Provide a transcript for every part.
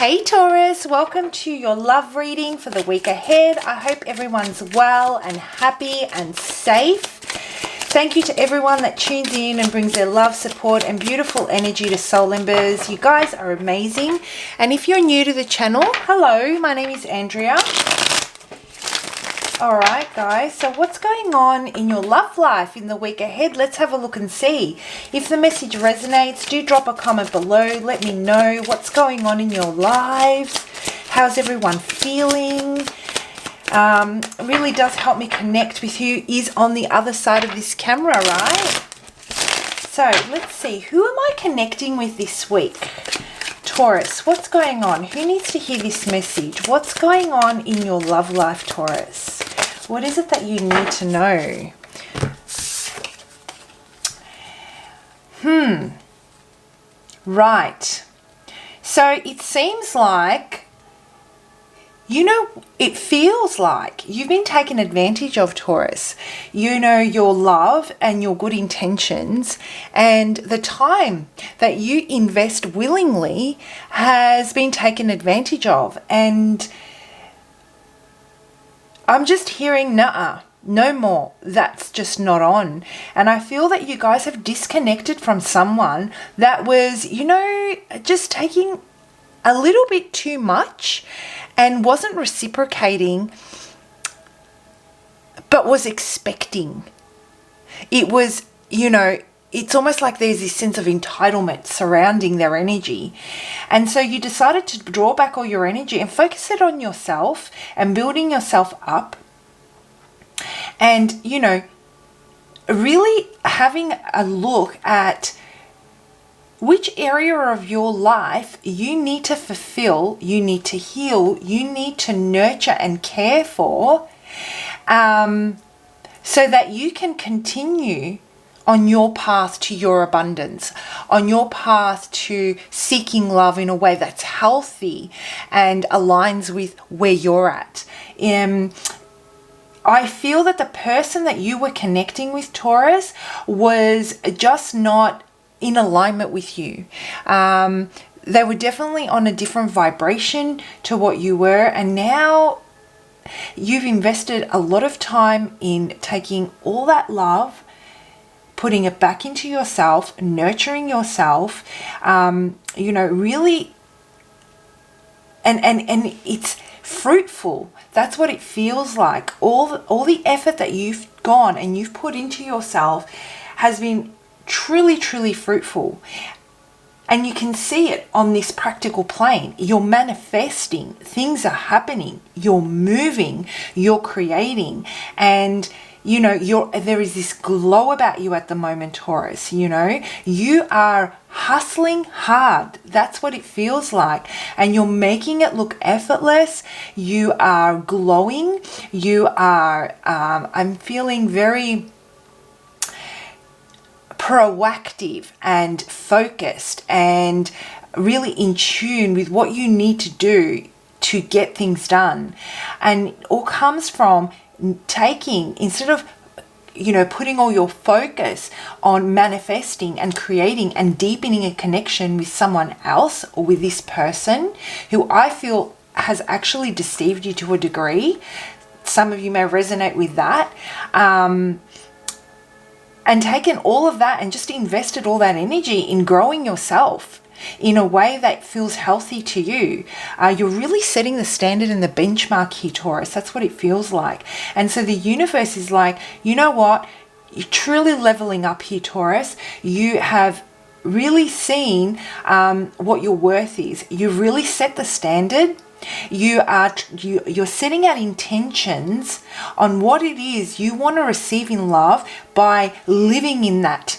Hey Taurus, welcome to your love reading for the week ahead. I hope everyone's well and happy and safe. Thank you to everyone that tunes in and brings their love, support and beautiful energy to soul members. You guys are amazing. And if you're new to the channel, hello, my name is Andrea. Alright guys, so what's going on in your love life in the week ahead? Let's have a look and see. If the message resonates, do drop a comment below. Let me know what's going on in your lives. How's everyone feeling? Really does help me connect with who is on the other side of this camera, right? So let's see, who am I connecting with this week? Taurus, what's going on? Who needs to hear this message? What's going on in your love life, Taurus? What is it that you need to know? Right. So it seems like, you know, it feels like you've been taken advantage of, Taurus. You know, your love and your good intentions and the time that you invest willingly has been taken advantage of. And I'm just hearing, nah, no more. That's just not on. And I feel that you guys have disconnected from someone that was, you know, just taking a little bit too much and wasn't reciprocating, but was expecting. It was, you know, it's almost like there's this sense of entitlement surrounding their energy. And so you decided to draw back all your energy and focus it on yourself and building yourself up. And, you know, really having a look at which area of your life you need to fulfill, you need to heal, you need to nurture and care for, so that you can continue on your path to your abundance, on your path to seeking love in a way that's healthy and aligns with where you're at. I feel that the person that you were connecting with, Taurus, was just not in alignment with you. They were definitely on a different vibration to what you were, and now you've invested a lot of time in taking all that love, putting it back into yourself, nurturing yourself, you know, really, and it's fruitful. That's what it feels like. All the effort that you've gone and you've put into yourself has been truly, truly fruitful. And you can see it on this practical plane. You're manifesting. Things are happening. You're moving. You're creating. And you know, there is this glow about you at the moment, Taurus. You know, you are hustling hard. That's what it feels like. And you're making it look effortless. You are glowing. You are, I'm feeling very proactive and focused and really in tune with what you need to do to get things done. And it all comes from taking, instead of, you know, putting all your focus on manifesting and creating and deepening a connection with someone else or with this person who I feel has actually deceived you to a degree. Some of you may resonate with that. And taken all of that and just invested all that energy in growing yourself in a way that feels healthy to you. You're really setting the standard and the benchmark here, Taurus. That's what it feels like. And so the universe is like, you know what? You're truly leveling up here, Taurus. You have really seen what your worth is. You've really set the standard. You're setting out intentions on what it is you want to receive in love by living in that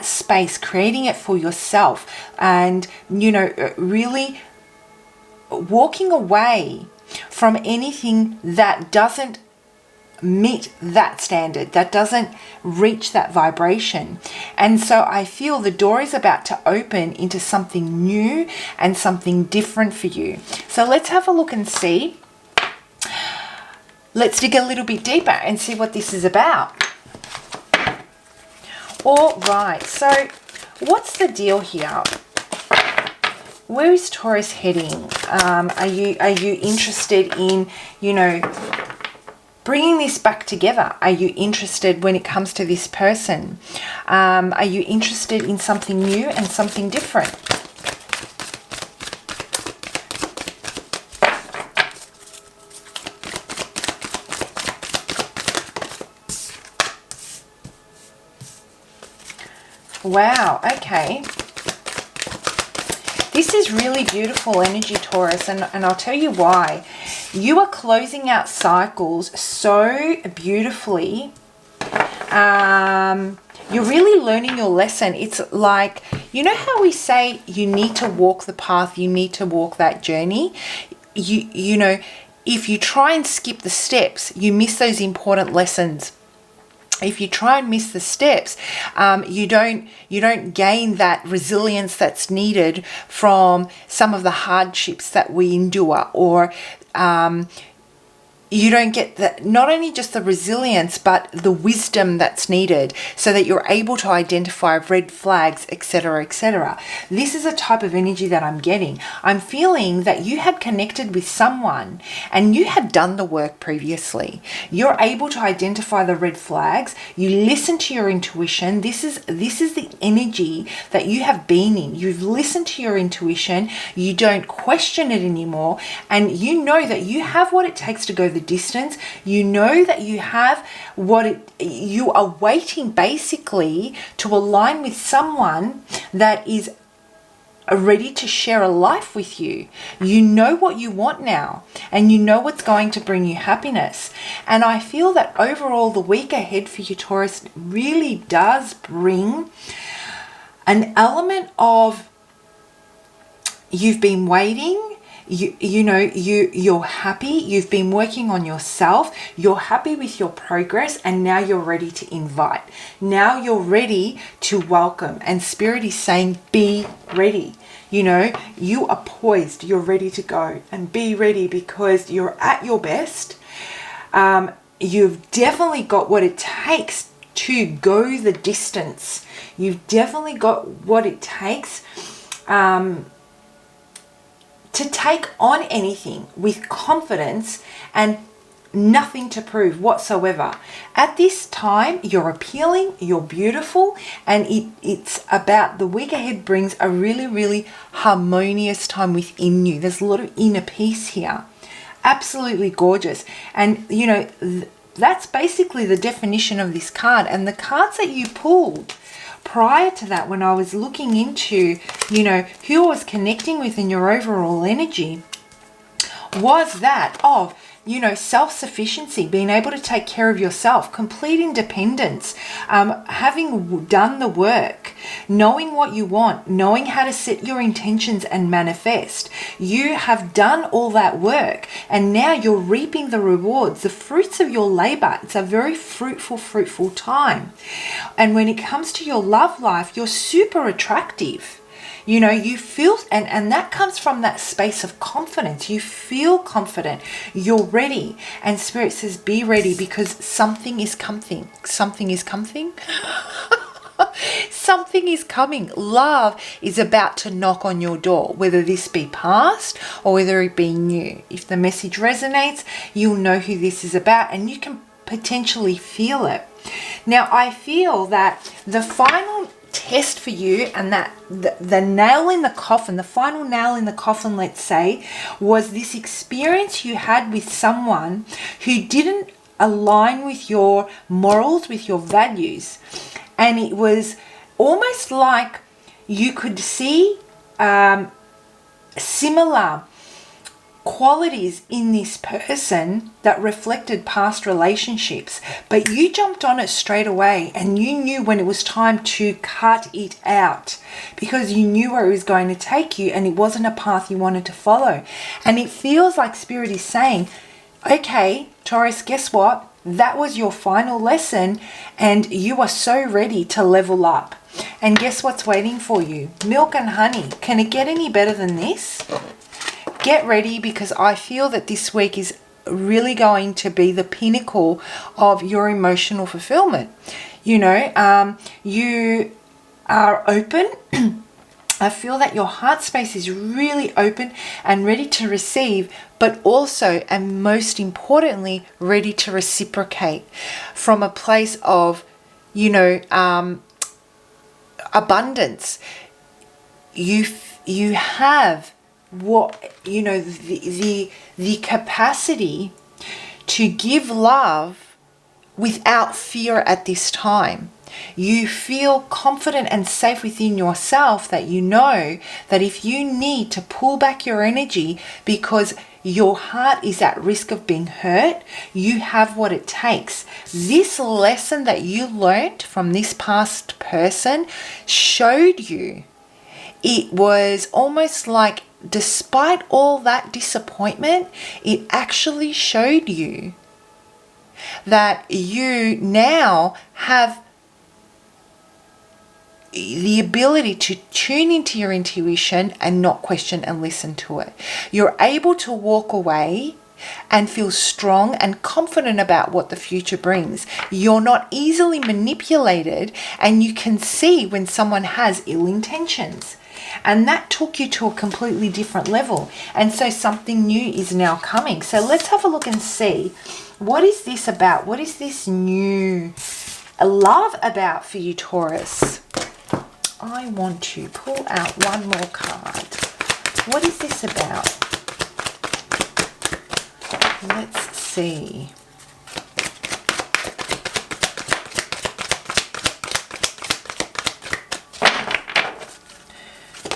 space, creating it for yourself, and, you know, really walking away from anything that doesn't meet that standard, that doesn't reach that vibration. And so I feel the door is about to open into something new and something different for you. So let's have a look and see. Let's dig a little bit deeper and see what this is about. All right, so what's the deal here? where is Taurus heading? Are you interested in, you know, bringing this back together? Are you interested when it comes to this person? Are you interested in something new and something different? Wow, okay. This is really beautiful energy, Taurus, and I'll tell you why. You are closing out cycles so beautifully. You're really learning your lesson. It's like, you know how we say you need to walk the path, you need to walk that journey? You know, if you try and skip the steps, you miss those important lessons. If you try and miss the steps, you don't gain that resilience that's needed from some of the hardships that we endure, or you don't get not only just the resilience, but the wisdom that's needed so that you're able to identify red flags, etc., etc. This is a type of energy that I'm getting. I'm feeling that you had connected with someone and you had done the work previously. You're able to identify the red flags. You listen to your intuition. This is the energy that you have been in. You've listened to your intuition. You don't question it anymore. And you know that you have what it takes to go the distance. You know that you have you are waiting basically to align with someone that is ready to share a life with you. You know what you want now, and you know what's going to bring you happiness. And I feel that overall the week ahead for you, Taurus, really does bring an element of you've been waiting. You're happy, you've been working on yourself, you're happy with your progress, and now you're ready to invite. Now you're ready to welcome. And Spirit is saying, be ready. You know, you are poised, you're ready to go, and be ready because you're at your best. You've definitely got what it takes to go the distance. You've definitely got what it takes to take on anything with confidence and nothing to prove whatsoever. At this time, you're appealing, you're beautiful, and it's about the week ahead brings a really, really harmonious time within you. There's a lot of inner peace here. Absolutely gorgeous. And, you know, that's basically the definition of this card. And the cards that you pulled prior to that, when I was looking into, you know, who I was connecting with in your overall energy, was that of, you know, self-sufficiency, being able to take care of yourself, complete independence, having done the work, knowing what you want, knowing how to set your intentions and manifest. You have done all that work, and now you're reaping the rewards, the fruits of your labor. It's a very fruitful time. And when it comes to your love life, you're super attractive. You know, you feel, and that comes from that space of confidence. You feel confident. You're ready. And Spirit says, be ready because something is coming. Something is coming. Something is coming. Love is about to knock on your door, whether this be past or whether it be new. If the message resonates, you'll know who this is about and you can potentially feel it. Now, I feel that the final test for you, and that the nail in the coffin, the final nail in the coffin, let's say, was this experience you had with someone who didn't align with your morals, with your values. And it was almost like you could see similar qualities in this person that reflected past relationships, but you jumped on it straight away and you knew when it was time to cut it out because you knew where it was going to take you and it wasn't a path you wanted to follow. And it feels like Spirit is saying, okay, Taurus, guess what? That was your final lesson and you are so ready to level up. And guess what's waiting for you? Milk and honey. Can it get any better than this? Get ready because I feel that this week is really going to be the pinnacle of your emotional fulfillment. You know, you are open I feel that your heart space is really open and ready to receive, but also, and most importantly, ready to reciprocate from a place of, abundance. You have the capacity to give love without fear at this time. You feel confident and safe within yourself that you know that if you need to pull back your energy because your heart is at risk of being hurt, you have what it takes. This lesson that you learned from this past person showed you. It was almost like, despite all that disappointment, it actually showed you that you now have the ability to tune into your intuition and not question and listen to it. You're able to walk away and feel strong and confident about what the future brings. You're not easily manipulated, and you can see when someone has ill intentions. And that took you to a completely different level. And so something new is now coming. So let's have a look and see, what is this about? What is this new love about for you, Taurus? I want to pull out one more card. What is this about? Let's see.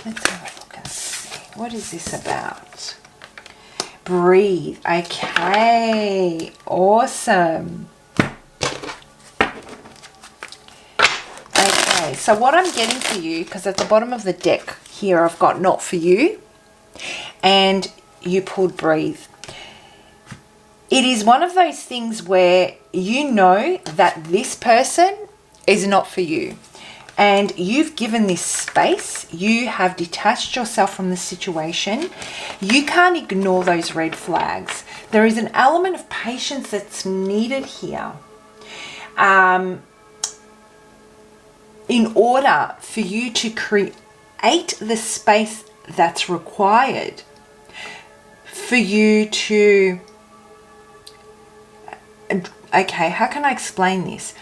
Let's have a look and see. What is this about? Breathe. Okay. Awesome. Okay. So what I'm getting for you, because at the bottom of the deck here I've got not for you, and you pulled breathe. It is one of those things where you know that this person is not for you. And you've given this space. You have detached yourself from the situation. You can't ignore those red flags. There is an element of patience that's needed here. In order for you to create the space that's required for you to... Okay, how can I explain this?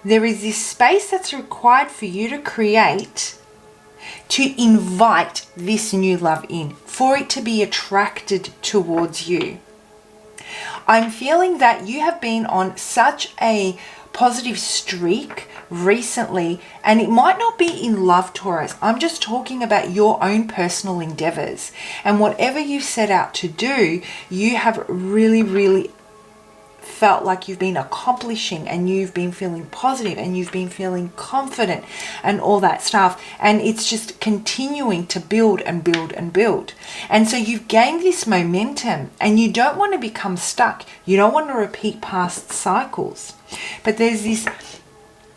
There is this space that's required for you to create, to invite this new love in, for it to be attracted towards you. I'm feeling that you have been on such a positive streak recently, and it might not be in love, Taurus. I'm just talking about your own personal endeavors, and whatever you set out to do, you have really felt like you've been accomplishing, and you've been feeling positive, and you've been feeling confident and all that stuff, and it's just continuing to build and build and build. And so you've gained this momentum, and you don't want to become stuck. You don't want to repeat past cycles. But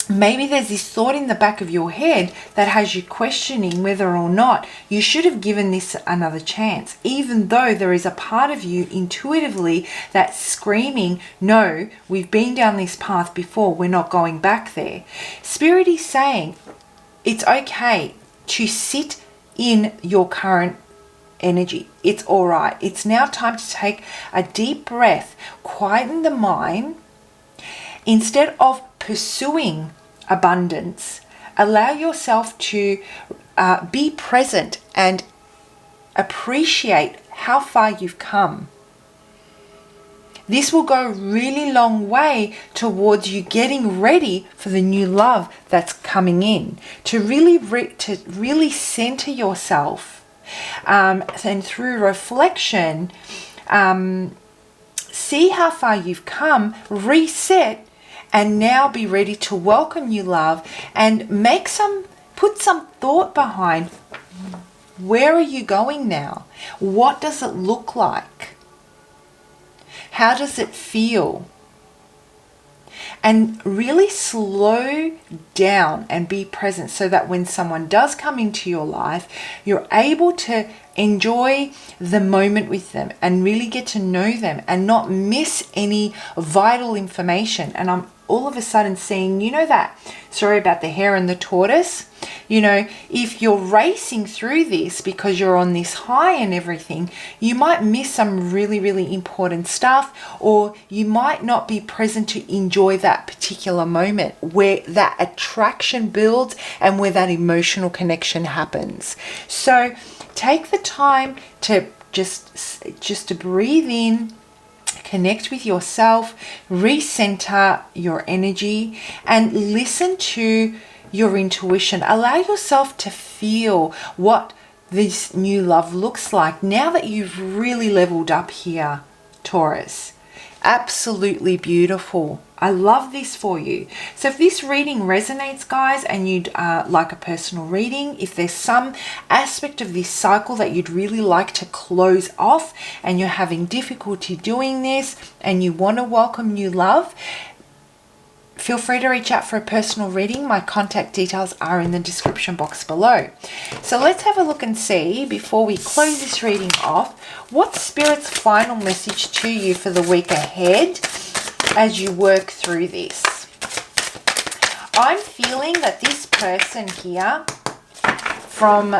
maybe there's this thought in the back of your head that has you questioning whether or not you should have given this another chance, even though there is a part of you intuitively that's screaming, no, we've been down this path before, we're not going back there. Spirit is saying it's okay to sit in your current energy. It's all right. It's now time to take a deep breath, quieten the mind. Instead of pursuing abundance, allow yourself to be present and appreciate how far you've come. This will go a really long way towards you getting ready for the new love that's coming in. To really center yourself, and through reflection, see how far you've come, reset, and now be ready to welcome new love, and put some thought behind, where are you going now? What does it look like? How does it feel? And really slow down and be present, so that when someone does come into your life, you're able to Enjoy the moment with them and really get to know them and not miss any vital information. And I'm all of a sudden seeing, that story about the hare and the tortoise. If you're racing through this because you're on this high and everything, you might miss some really, really important stuff, or you might not be present to enjoy that particular moment where that attraction builds and where that emotional connection happens. So take the time to just to breathe in, connect with yourself, recenter your energy, and listen to your intuition. Allow yourself to feel what this new love looks like now that you've really leveled up here, Taurus. Absolutely beautiful. I love this for you. So if this reading resonates, guys, and you'd like a personal reading, if there's some aspect of this cycle that you'd really like to close off and you're having difficulty doing this and you want to welcome new love, feel free to reach out for a personal reading. My contact details are in the description box below. So let's have a look and see, before we close this reading off, what's Spirit's final message to you for the week ahead as you work through this. I'm feeling that this person here, from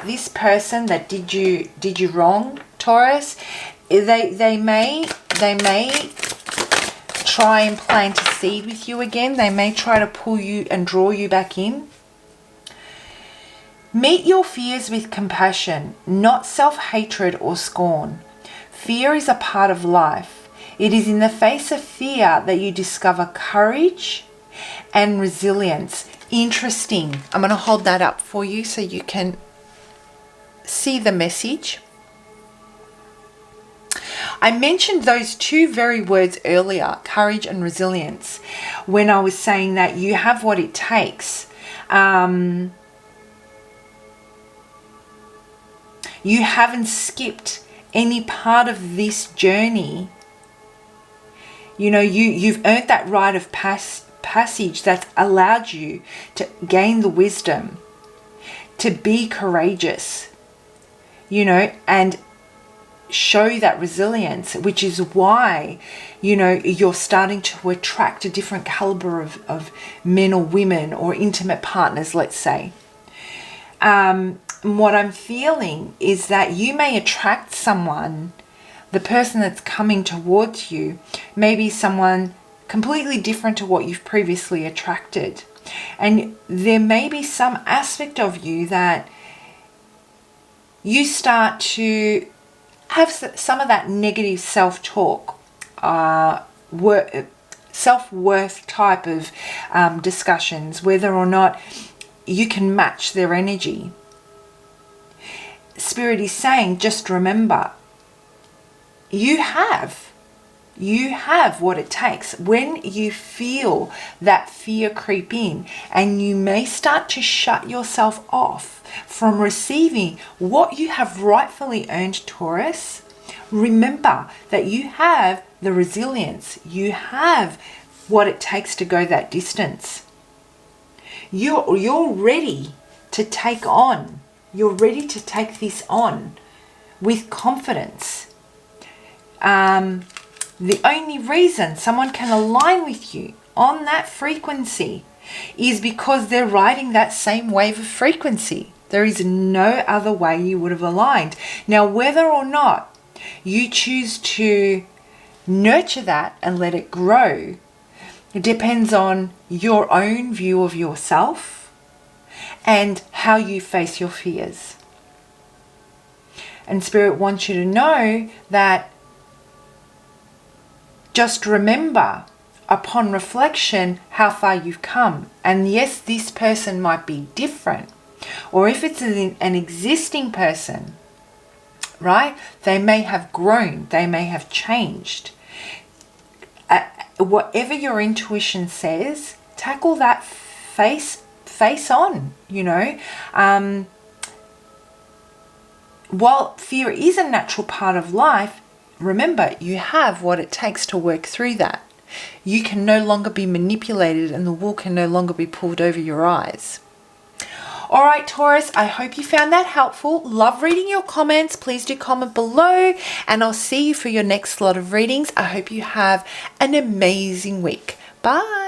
this person that did you wrong, Taurus, they may try and plant a seed with you again. They may try to pull you and draw you back in. Meet your fears with compassion, not self-hatred or scorn. Fear is a part of life. It is in the face of fear that you discover courage and resilience. Interesting. I'm going to hold that up for you so you can see the message. I mentioned those two very words earlier, courage and resilience, when I was saying that you have what it takes. You haven't skipped any part of this journey. You've earned that rite of passage that's allowed you to gain the wisdom, to be courageous, and show that resilience, which is why, you're starting to attract a different caliber of men or women or intimate partners, let's say. What I'm feeling is that you may attract someone, the person that's coming towards you may be someone completely different to what you've previously attracted. And there may be some aspect of you that you start to have some of that negative self-talk, self-worth type of discussions, whether or not you can match their energy. Spirit is saying, just remember, you have what it takes. When you feel that fear creep in, and you may start to shut yourself off from receiving what you have rightfully earned, Taurus, remember that you have the resilience. You have what it takes to go that distance. You're ready to take on. You're ready to take this on with confidence. The only reason someone can align with you on that frequency is because they're riding that same wave of frequency. There is no other way you would have aligned. Now, whether or not you choose to nurture that and let it grow, it depends on your own view of yourself and how you face your fears. And Spirit wants you to know that just remember, upon reflection, how far you've come. And yes, this person might be different. Or if it's an existing person, right? They may have grown. They may have changed. Whatever your intuition says, tackle that face on, While fear is a natural part of life, remember, you have what it takes to work through that. You can no longer be manipulated, and the wool can no longer be pulled over your eyes. All right, Taurus, I hope you found that helpful. Love reading your comments. Please do comment below, and I'll see you for your next lot of readings. I hope you have an amazing week. Bye.